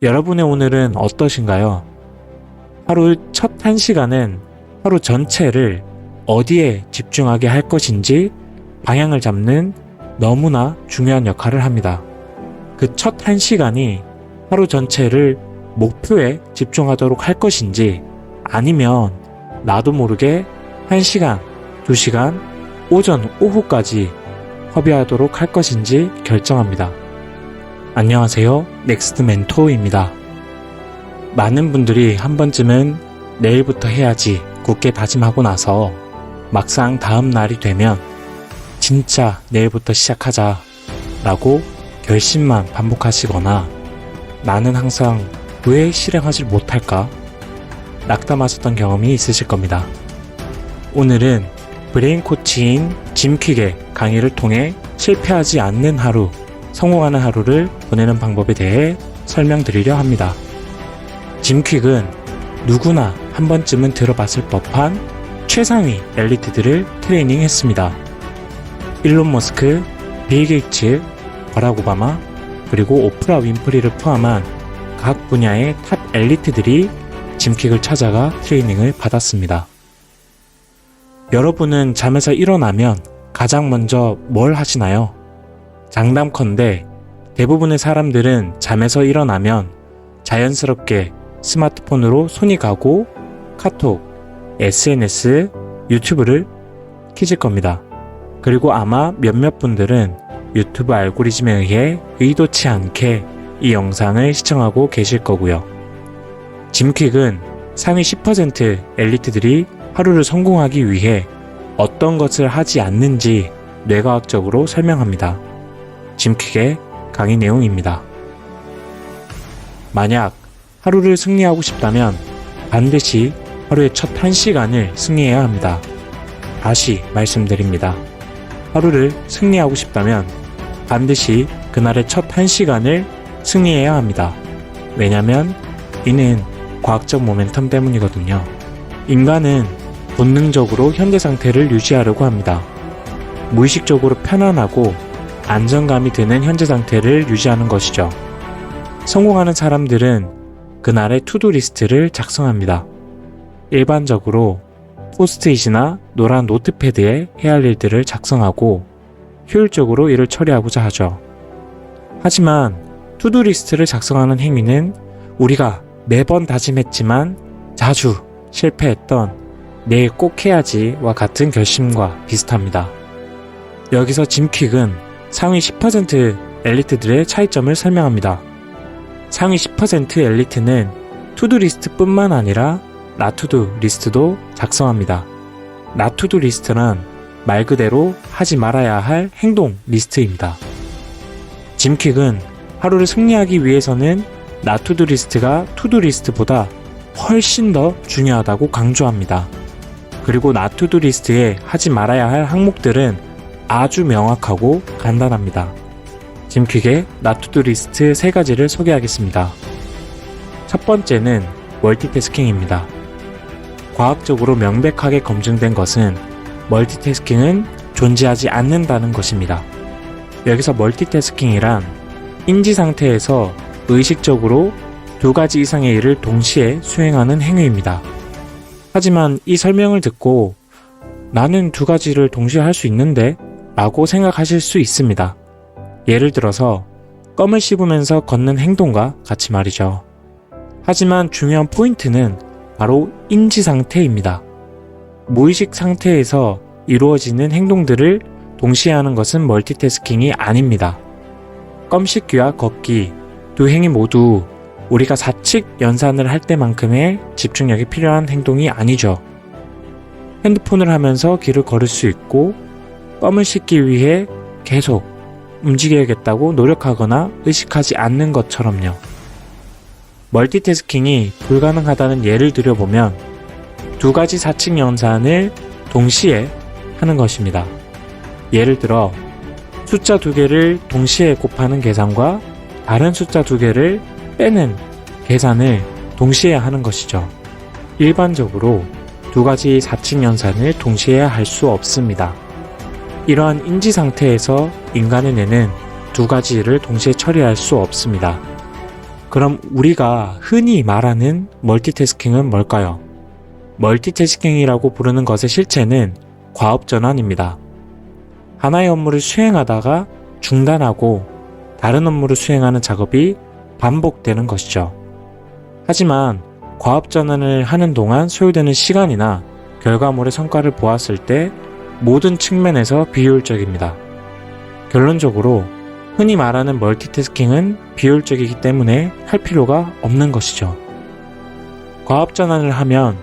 여러분의 오늘은 어떠신가요? 하루 첫 1시간은 하루 전체를 어디에 집중하게 할 것인지 방향을 잡는 너무나 중요한 역할을 합니다. 그 첫 1시간이 하루 전체를 목표에 집중하도록 할 것인지 아니면 나도 모르게 1시간, 2시간, 오전, 오후까지 허비하도록 할 것인지 결정합니다. 안녕하세요. 넥스트 멘토입니다. 많은 분들이 한 번쯤은 내일부터 해야지 굳게 다짐하고 나서 막상 다음 날이 되면 진짜 내일부터 시작하자 라고 결심만 반복하시거나 나는 항상 왜 실행하지 못할까? 낙담하셨던 경험이 있으실 겁니다. 오늘은 브레인 코치인 짐 퀵의 강의를 통해 실패하지 않는 하루, 성공하는 하루를 보내는 방법에 대해 설명드리려 합니다. 짐 퀵은 누구나 한 번쯤은 들어봤을 법한 최상위 엘리트들을 트레이닝했습니다. 일론 머스크, 빌 게이츠, 버락 오바마, 그리고 오프라 윈프리를 포함한 각 분야의 탑 엘리트들이 짐 퀵을 찾아가 트레이닝을 받았습니다. 여러분은 잠에서 일어나면 가장 먼저 뭘 하시나요? 장담컨대 대부분의 사람들은 잠에서 일어나면 자연스럽게 스마트폰으로 손이 가고 카톡, SNS, 유튜브를 켜질 겁니다. 그리고 아마 몇몇 분들은 유튜브 알고리즘에 의해 의도치 않게 이 영상을 시청하고 계실 거고요. 짐 퀵은 상위 10% 엘리트들이 하루를 성공하기 위해 어떤 것을 하지 않는지 뇌과학적으로 설명합니다. 짐 퀵의 강의 내용입니다. 만약 하루를 승리하고 싶다면 반드시 하루의 첫 1시간을 승리해야 합니다. 다시 말씀드립니다. 하루를 승리하고 싶다면 반드시 그날의 첫 1시간을 승리해야 합니다. 왜냐면 이는 과학적 모멘텀 때문이거든요. 인간은 본능적으로 현재 상태를 유지하려고 합니다. 무의식적으로 편안하고 안정감이 드는 현재 상태를 유지하는 것이죠. 성공하는 사람들은 그날의 투두 리스트를 작성합니다. 일반적으로 포스트잇이나 노란 노트패드에 해야 할 일들을 작성하고 효율적으로 일을 처리하고자 하죠. 하지만 투두 리스트를 작성하는 행위는 우리가 매번 다짐했지만 자주 실패했던 내일 꼭 해야지와 같은 결심과 비슷합니다. 여기서 짐 퀵은 상위 10% 엘리트들의 차이점을 설명합니다. 상위 10% 엘리트는 투두 리스트 뿐만 아니라 나투두 리스트도 작성합니다. 나투두 리스트란 말 그대로 하지 말아야 할 행동 리스트입니다. 짐 퀵은 하루를 승리하기 위해서는 나투두 리스트가 투두 리스트보다 훨씬 더 중요하다고 강조합니다. 그리고 나투두 리스트에 하지 말아야 할 항목들은 아주 명확하고 간단합니다. 짐 퀵의 나투두 리스트 3가지를 소개하겠습니다. 첫 번째는 멀티태스킹입니다. 과학적으로 명백하게 검증된 것은 멀티태스킹은 존재하지 않는다는 것입니다. 여기서 멀티태스킹이란 인지 상태에서 의식적으로 2가지 이상의 일을 동시에 수행하는 행위입니다. 하지만 이 설명을 듣고 나는 2가지를 동시에 할 수 있는데? 라고 생각하실 수 있습니다. 예를 들어서 껌을 씹으면서 걷는 행동과 같이 말이죠. 하지만 중요한 포인트는 바로 인지 상태입니다. 무의식 상태에서 이루어지는 행동들을 동시에 하는 것은 멀티태스킹이 아닙니다. 껌 씹기와 걷기 두 행위 모두 우리가 사칙 연산을 할 때만큼의 집중력이 필요한 행동이 아니죠. 핸드폰을 하면서 길을 걸을 수 있고 껌을 씹기 위해 계속 움직여야겠다고 노력하거나 의식하지 않는 것처럼요. 멀티태스킹이 불가능하다는 예를 들어보면 2가지 사칙 연산을 동시에 하는 것입니다. 예를 들어 숫자 2개를 동시에 곱하는 계산과 다른 숫자 2개를 빼는 계산을 동시에 하는 것이죠. 일반적으로 2가지 사칙 연산을 동시에 할 수 없습니다. 이러한 인지 상태에서 인간의 뇌는 2가지 일을 동시에 처리할 수 없습니다. 그럼 우리가 흔히 말하는 멀티태스킹은 뭘까요? 멀티태스킹이라고 부르는 것의 실체는 과업전환입니다. 하나의 업무를 수행하다가 중단하고 다른 업무를 수행하는 작업이 반복되는 것이죠. 하지만 과업전환을 하는 동안 소요되는 시간이나 결과물의 성과를 보았을 때 모든 측면에서 비효율적입니다. 결론적으로 흔히 말하는 멀티태스킹은 비효율적이기 때문에 할 필요가 없는 것이죠. 과업전환을 하면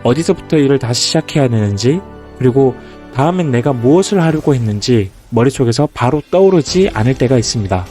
어디서부터 일을 다시 시작해야 되는지, 그리고 다음엔 내가 무엇을 하려고 했는지 머릿속에서 바로 떠오르지 않을 때가 있습니다.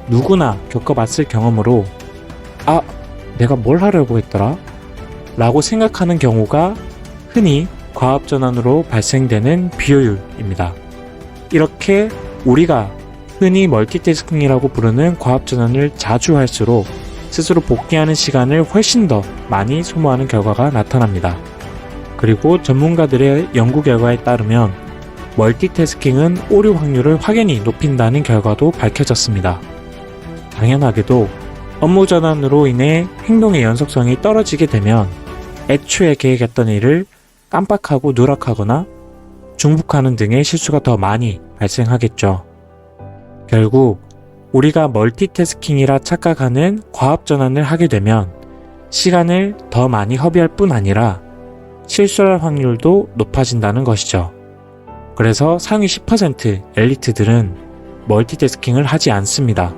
누구나 겪어봤을 경험으로 내가 뭘 하려고 했더라? 라고 생각하는 경우가 흔히 과업전환으로 발생되는 비효율입니다. 이렇게 우리가 흔히 멀티태스킹이라고 부르는 과업전환을 자주 할수록 스스로 복귀하는 시간을 훨씬 더 많이 소모하는 결과가 나타납니다. 그리고 전문가들의 연구 결과에 따르면 멀티태스킹은 오류 확률을 확연히 높인다는 결과도 밝혀졌습니다. 당연하게도 업무 전환으로 인해 행동의 연속성이 떨어지게 되면 애초에 계획했던 일을 깜빡하고 누락하거나 중복하는 등의 실수가 더 많이 발생하겠죠. 결국 우리가 멀티태스킹이라 착각하는 과업전환을 하게 되면 시간을 더 많이 허비할 뿐 아니라 실수할 확률도 높아진다는 것이죠. 그래서 상위 10% 엘리트들은 멀티태스킹을 하지 않습니다.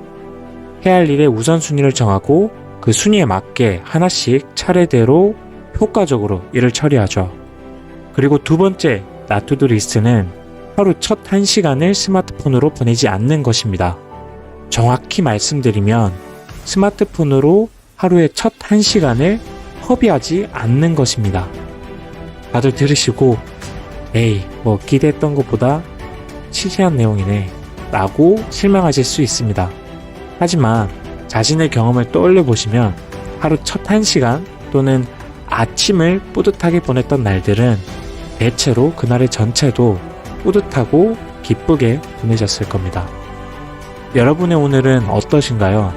해야 할 일의 우선순위를 정하고 그 순위에 맞게 하나씩 차례대로 효과적으로 일을 처리하죠. 그리고 두 번째 나투두 리스트는 하루 첫 1시간을 스마트폰으로 보내지 않는 것입니다. 정확히 말씀드리면 스마트폰으로 하루의 첫 1시간을 허비하지 않는 것입니다. 다들 들으시고 기대했던 것보다 시시한 내용이네 라고 실망하실 수 있습니다. 하지만 자신의 경험을 떠올려 보시면 하루 첫 1시간 또는 아침을 뿌듯하게 보냈던 날들은 대체로 그날의 전체도 뿌듯하고 기쁘게 보내셨을 겁니다. 여러분의 오늘은 어떠신가요?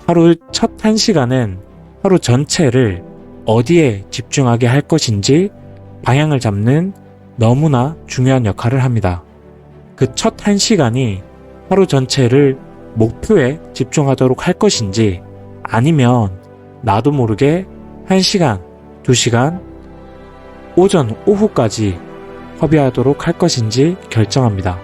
하루 첫 1시간은 하루 전체를 어디에 집중하게 할 것인지 방향을 잡는 너무나 중요한 역할을 합니다. 그 첫 1시간이 하루 전체를 목표에 집중하도록 할 것인지 아니면 나도 모르게 1시간, 2시간, 오전, 오후까지 허비하도록 할 것인지 결정합니다.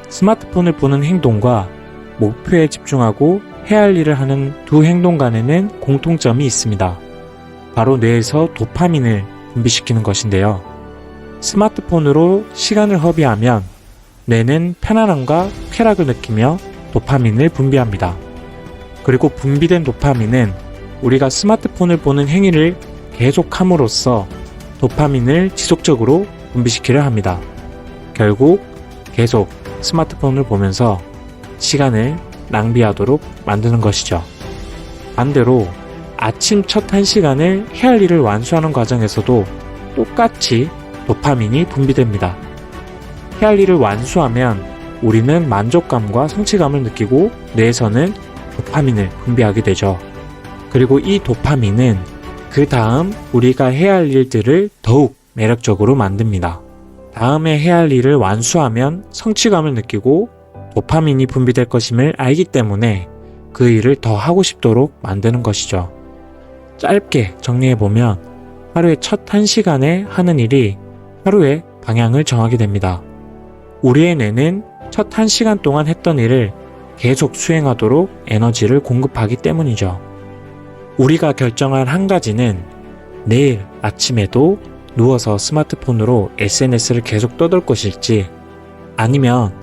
스마트폰을 보는 행동과 목표에 집중하고 해야 할 일을 하는 두 행동 간에는 공통점이 있습니다. 바로 뇌에서 도파민을 분비시키는 것인데요. 스마트폰으로 시간을 허비하면 뇌는 편안함과 쾌락을 느끼며 도파민을 분비합니다. 그리고 분비된 도파민은 우리가 스마트폰을 보는 행위를 계속함으로써 도파민을 지속적으로 분비시키려 합니다. 결국 계속 스마트폰을 보면서 시간을 낭비하도록 만드는 것이죠. 반대로 아침 첫 1시간을 해야 할 일을 완수하는 과정에서도 똑같이 도파민이 분비됩니다. 해야 할 일을 완수하면 우리는 만족감과 성취감을 느끼고 뇌에서는 도파민을 분비하게 되죠. 그리고 이 도파민은 그 다음 우리가 해야 할 일들을 더욱 매력적으로 만듭니다. 다음에 해야 할 일을 완수하면 성취감을 느끼고 도파민이 분비될 것임을 알기 때문에 그 일을 더 하고 싶도록 만드는 것이죠. 짧게 정리해보면 하루의 첫 1시간에 하는 일이 하루의 방향을 정하게 됩니다. 우리의 뇌는 첫 1시간 동안 했던 일을 계속 수행하도록 에너지를 공급하기 때문이죠. 우리가 결정한 한 가지는 내일 아침에도 누워서 스마트폰으로 SNS를 계속 떠들 것일지 아니면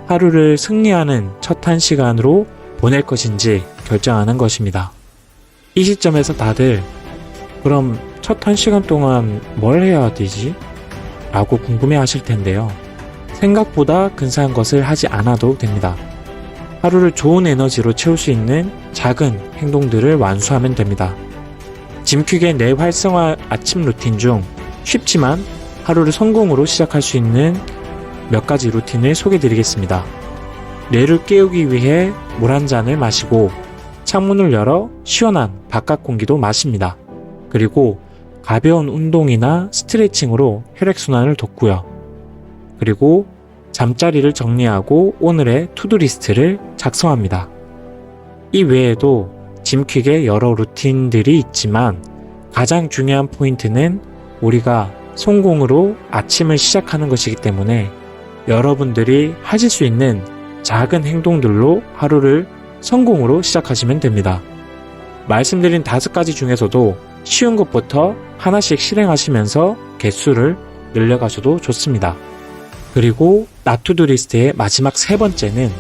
하루를 승리하는 첫 1시간으로 보낼 것인지 결정하는 것입니다. 이 시점에서 다들 그럼 첫 1시간 동안 뭘 해야 되지? 라고 궁금해 하실 텐데요. 생각보다 근사한 것을 하지 않아도 됩니다. 하루를 좋은 에너지로 채울 수 있는 작은 행동들을 완수하면 됩니다. 짐퀵의 뇌 활성화 아침 루틴 중 쉽지만 하루를 성공으로 시작할 수 있는 몇 가지 루틴을 소개해 드리겠습니다. 뇌를 깨우기 위해 물 한 잔을 마시고 창문을 열어 시원한 바깥 공기도 마십니다. 그리고 가벼운 운동이나 스트레칭으로 혈액순환을 돕고요. 그리고 잠자리를 정리하고 오늘의 투두리스트를 작성합니다. 이 외에도 짐퀵의 여러 루틴들이 있지만 가장 중요한 포인트는 우리가 성공으로 아침을 시작하는 것이기 때문에 여러분들이 하실 수 있는 작은 행동들로 하루를 성공으로 시작하시면 됩니다. 말씀드린 5가지 중에서도 쉬운 것부터 하나씩 실행하시면서 개수를 늘려가셔도 좋습니다. 그리고 나투두 리스트의 마지막 3번째는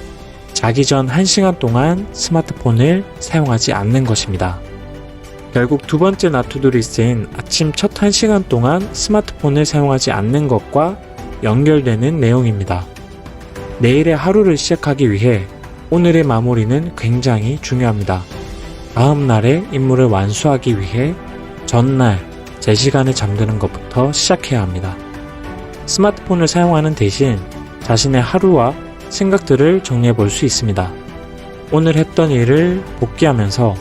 자기 전 1시간 동안 스마트폰을 사용하지 않는 것입니다. 결국 2번째 나투두 리스트인 아침 첫 1시간 동안 스마트폰을 사용하지 않는 것과 연결되는 내용입니다. 내일의 하루를 시작하기 위해 오늘의 마무리는 굉장히 중요합니다. 다음 날의 임무를 완수하기 위해 전날 제 시간에 잠드는 것부터 시작해야 합니다. 스마트폰을 사용하는 대신 자신의 하루와 생각들을 정리해 볼 수 있습니다. 오늘 했던 일을 복귀하면서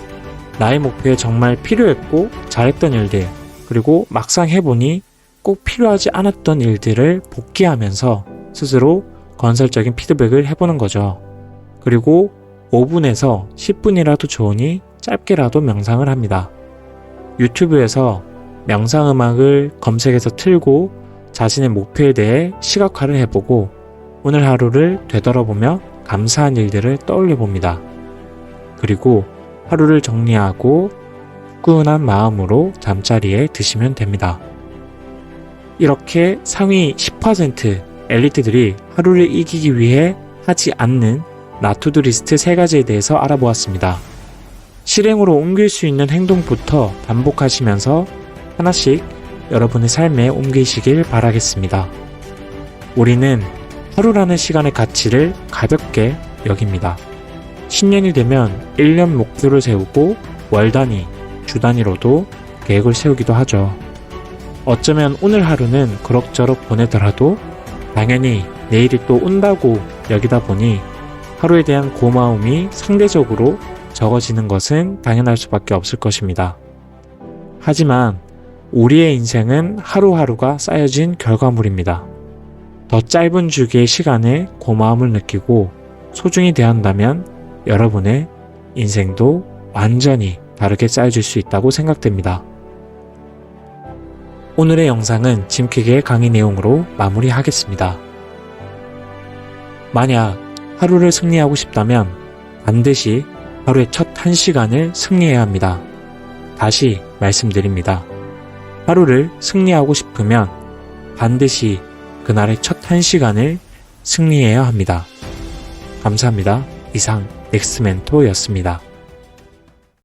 나의 목표에 정말 필요했고 잘했던 일들, 그리고 막상 해보니 꼭 필요하지 않았던 일들을 복귀하면서 스스로 건설적인 피드백을 해보는 거죠. 그리고 5분에서 10분이라도 좋으니 짧게라도 명상을 합니다. 유튜브에서 명상 음악을 검색해서 틀고 자신의 목표에 대해 시각화를 해보고 오늘 하루를 되돌아보며 감사한 일들을 떠올려 봅니다. 그리고 하루를 정리하고 후끈한 마음으로 잠자리에 드시면 됩니다. 이렇게 상위 10% 엘리트들이 하루를 이기기 위해 하지 않는 나투두 리스트 3가지에 대해서 알아보았습니다. 실행으로 옮길 수 있는 행동부터 반복하시면서 하나씩 여러분의 삶에 옮기시길 바라겠습니다. 우리는 하루라는 시간의 가치를 가볍게 여깁니다. 신년이 되면 1년 목표를 세우고 월 단위, 주 단위로도 계획을 세우기도 하죠. 어쩌면 오늘 하루는 그럭저럭 보내더라도 당연히 내일이 또 온다고 여기다 보니 하루에 대한 고마움이 상대적으로 적어지는 것은 당연할 수밖에 없을 것입니다. 하지만 우리의 인생은 하루하루가 쌓여진 결과물입니다. 더 짧은 주기의 시간에 고마움을 느끼고 소중히 대한다면 여러분의 인생도 완전히 다르게 쌓여질 수 있다고 생각됩니다. 오늘의 영상은 짐퀵의 강의 내용으로 마무리하겠습니다. 만약 하루를 승리하고 싶다면 반드시 하루의 첫 1시간을 승리해야 합니다. 다시 말씀드립니다. 하루를 승리하고 싶으면 반드시 그날의 첫 1시간을 승리해야 합니다. 감사합니다. 이상 넥스멘토였습니다.